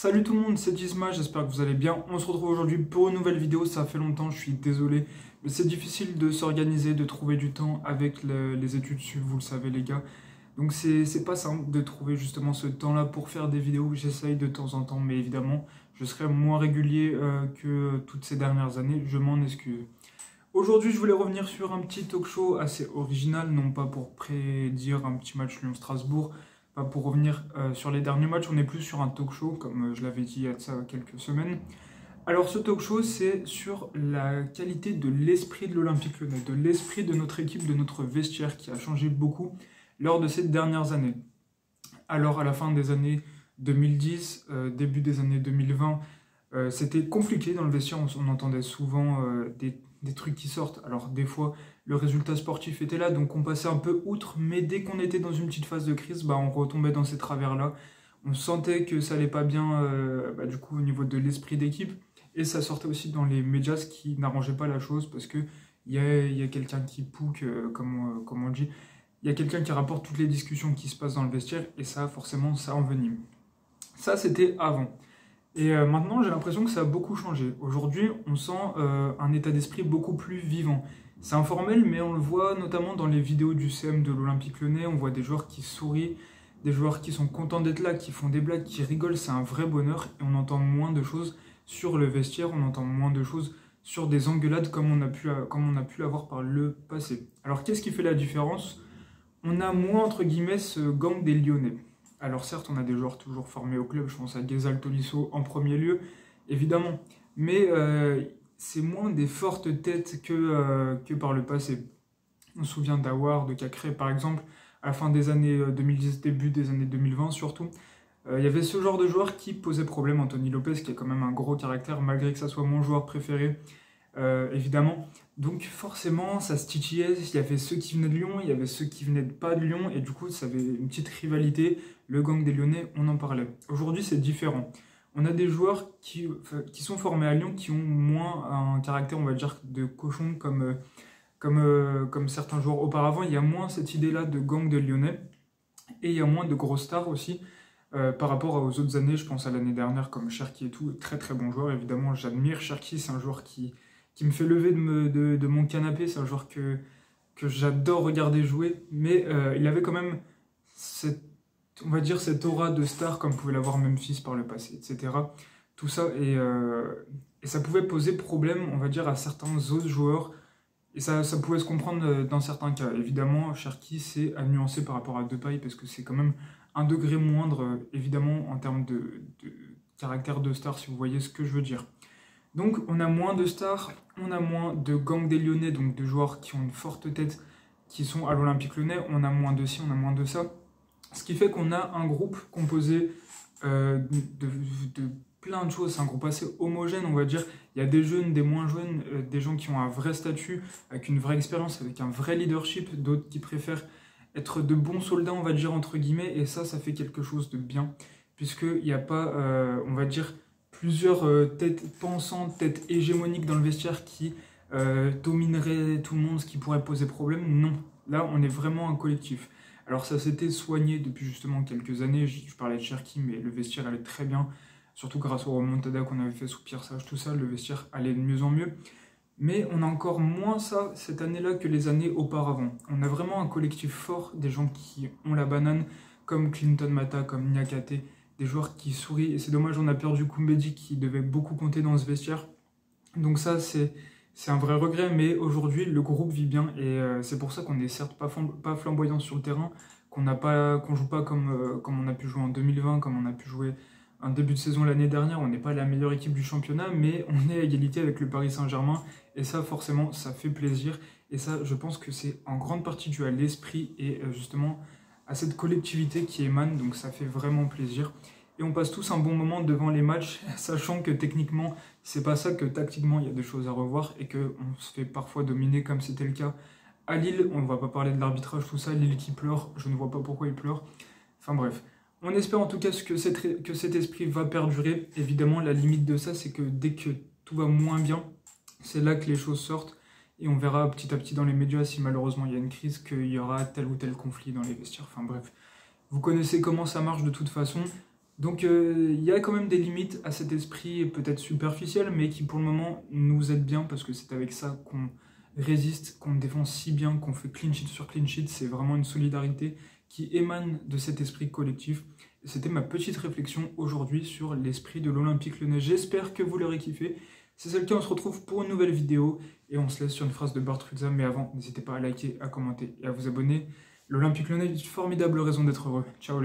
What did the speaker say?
Salut tout le monde, c'est Isma, j'espère que vous allez bien. On se retrouve aujourd'hui pour une nouvelle vidéo, ça fait longtemps, je suis désolé. Mais c'est difficile de s'organiser, de trouver du temps avec les études sup, vous le savez les gars. Donc c'est pas simple de trouver justement ce temps-là pour faire des vidéos, j'essaye de temps en temps, mais évidemment, je serai moins régulier que toutes ces dernières années, je m'en excuse. Aujourd'hui, je voulais revenir sur un petit talk show assez original, non pas pour prédire un petit match Lyon-Strasbourg, pas pour revenir sur les derniers matchs, on est plus sur un talk show, comme je l'avais dit il y a de ça quelques semaines. Alors ce talk show, c'est sur la qualité de l'esprit de l'Olympique Lyonnais, de l'esprit de notre équipe, de notre vestiaire qui a changé beaucoup lors de ces dernières années. Alors à la fin des années 2010, début des années 2020, c'était compliqué dans le vestiaire, on entendait souvent des trucs qui sortent. Alors des fois, le résultat sportif était là, donc on passait un peu outre, mais dès qu'on était dans une petite phase de crise, bah, on retombait dans ces travers-là. On sentait que ça allait pas bien du coup, au niveau de l'esprit d'équipe, et ça sortait aussi dans les médias, ce qui n'arrangeait pas la chose, parce qu'il y a quelqu'un qui pouque, comme on dit, il y a quelqu'un qui rapporte toutes les discussions qui se passent dans le vestiaire, et ça, forcément, ça envenime. Ça, c'était avant. Et maintenant, j'ai l'impression que ça a beaucoup changé. Aujourd'hui, on sent un état d'esprit beaucoup plus vivant. C'est informel, mais on le voit notamment dans les vidéos du CM de l'Olympique Lyonnais. On voit des joueurs qui sourient, des joueurs qui sont contents d'être là, qui font des blagues, qui rigolent. C'est un vrai bonheur. Et on entend moins de choses sur le vestiaire, on entend moins de choses sur des engueulades comme on a pu l'avoir par le passé. Alors, qu'est-ce qui fait la différence? On a moins, entre guillemets, ce gang des Lyonnais. Alors certes, on a des joueurs toujours formés au club, je pense à Ghezal Tolisso en premier lieu, évidemment. Mais c'est moins des fortes têtes que par le passé. On se souvient d'Aouar, de Cacré par exemple, à la fin des années 2010, début des années 2020 surtout. Il y avait ce genre de joueur qui posait problème, Anthony Lopez, qui a quand même un gros caractère, malgré que ça soit mon joueur préféré, évidemment. Donc forcément, ça se titillait, il y avait ceux qui venaient de Lyon, il y avait ceux qui venaient pas de Lyon, et du coup, ça avait une petite rivalité. Le gang des Lyonnais, on en parlait. Aujourd'hui, c'est différent. On a des joueurs qui sont formés à Lyon, qui ont moins un caractère, on va dire, de cochon, comme certains joueurs auparavant. Il y a moins cette idée-là de gang de Lyonnais, et il y a moins de grosses stars aussi. Par rapport aux autres années, je pense à l'année dernière, comme Cherki et tout, très très bon joueur, évidemment, j'admire Cherki, c'est un joueur qui me fait lever de mon canapé, c'est un joueur que j'adore regarder jouer, mais il avait quand même on va dire cette aura de star comme pouvait l'avoir Memphis par le passé, etc. Tout ça, et ça pouvait poser problème, on va dire, à certains autres joueurs, et ça pouvait se comprendre dans certains cas. Évidemment, Cherki, c'est à nuancer par rapport à Depay, parce que c'est quand même un degré moindre, évidemment, en termes de caractère de star, si vous voyez ce que je veux dire. Donc on a moins de stars, on a moins de gang des Lyonnais, donc de joueurs qui ont une forte tête, qui sont à l'Olympique Lyonnais, on a moins de ci, on a moins de ça. Ce qui fait qu'on a un groupe composé de plein de choses, c'est un groupe assez homogène, on va dire. Il y a des jeunes, des moins jeunes, des gens qui ont un vrai statut, avec une vraie expérience, avec un vrai leadership, d'autres qui préfèrent être de bons soldats, on va dire, entre guillemets, et ça fait quelque chose de bien, puisqu'il n'y a pas, on va dire, plusieurs têtes pensantes, têtes hégémoniques dans le vestiaire qui domineraient tout le monde, ce qui pourrait poser problème. Non, là on est vraiment un collectif. Alors ça s'était soigné depuis justement quelques années, je parlais de Cherki, mais le vestiaire allait très bien, surtout grâce au remontada qu'on avait fait sous Pierre Sage, tout ça, le vestiaire allait de mieux en mieux. Mais on a encore moins ça cette année-là que les années auparavant. On a vraiment un collectif fort, des gens qui ont la banane, comme Clinton Mata, comme Niakate, des joueurs qui sourient. Et c'est dommage, on a perdu Koumbedi qui devait beaucoup compter dans ce vestiaire. Donc ça, c'est un vrai regret, mais aujourd'hui, le groupe vit bien. Et c'est pour ça qu'on n'est certes pas flamboyant sur le terrain, qu'on joue pas comme on a pu jouer en 2020, comme on a pu jouer un début de saison l'année dernière. On n'est pas la meilleure équipe du championnat, mais on est à égalité avec le Paris Saint-Germain. Et ça, forcément, ça fait plaisir. Et ça, je pense que c'est en grande partie dû à l'esprit et justement à cette collectivité qui émane, donc ça fait vraiment plaisir. Et on passe tous un bon moment devant les matchs, sachant que techniquement, c'est pas ça, que tactiquement, il y a des choses à revoir et qu'on se fait parfois dominer comme c'était le cas à Lille. On ne va pas parler de l'arbitrage, tout ça, Lille qui pleure, je ne vois pas pourquoi il pleure. Enfin bref, on espère en tout cas que cet esprit va perdurer. Évidemment, la limite de ça, c'est que dès que tout va moins bien, c'est là que les choses sortent. Et on verra petit à petit dans les médias, si malheureusement il y a une crise, qu'il y aura tel ou tel conflit dans les vestiaires. Enfin bref, vous connaissez comment ça marche de toute façon. Donc il y a quand même des limites à cet esprit peut-être superficiel, mais qui pour le moment nous aide bien, parce que c'est avec ça qu'on résiste, qu'on défend si bien, qu'on fait clean sheet sur clean sheet. C'est vraiment une solidarité qui émane de cet esprit collectif. C'était ma petite réflexion aujourd'hui sur l'esprit de l'Olympique Lyonnais. J'espère que vous l'aurez kiffé. Si c'est le cas, on se retrouve pour une nouvelle vidéo et on se laisse sur une phrase de Barthruzza. Mais avant, n'hésitez pas à liker, à commenter et à vous abonner. L'Olympique Lyonnais est une formidable raison d'être heureux. Ciao les